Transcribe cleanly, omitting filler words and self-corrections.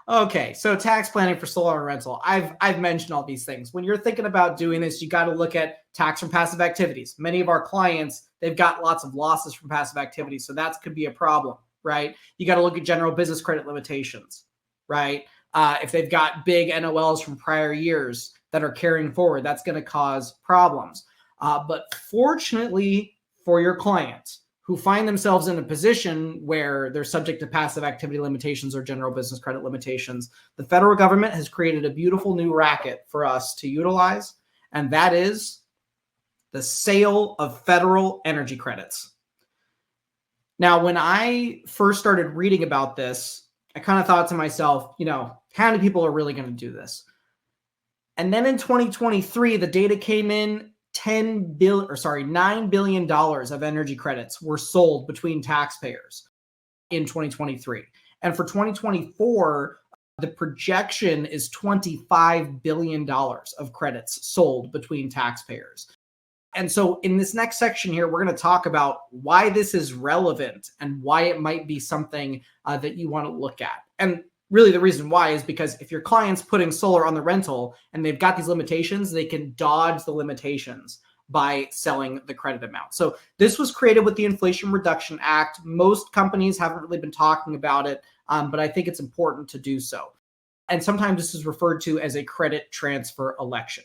Okay, so tax planning for solar rental. I've mentioned all these things. When you're thinking about doing this, you got to look at tax from passive activities. Many of our clients, they've got lots of losses from passive activities, so that could be a problem, right? You got to look at general business credit limitations, right? If they've got big NOLs from prior years that are carrying forward, that's going to cause problems. But fortunately for your clients, who find themselves in a position where they're subject to passive activity limitations or general business credit limitations, the federal government has created a beautiful new racket for us to utilize, and that is the sale of federal energy credits. Now, when I first started reading about this, I kind of thought to myself, how many people are really going to do this? And then in 2023, the data came in $9 billion of energy credits were sold between taxpayers in 2023. And for 2024, the projection is $25 billion of credits sold between taxpayers. And so in this next section here, we're going to talk about why this is relevant and why it might be something that you want to look at. And really the reason why is because if your client's putting solar on the rental and they've got these limitations, they can dodge the limitations by selling the credit amount. So this was created with the Inflation Reduction Act. Most companies haven't really been talking about it, but I think it's important to do so. And sometimes this is referred to as a credit transfer election.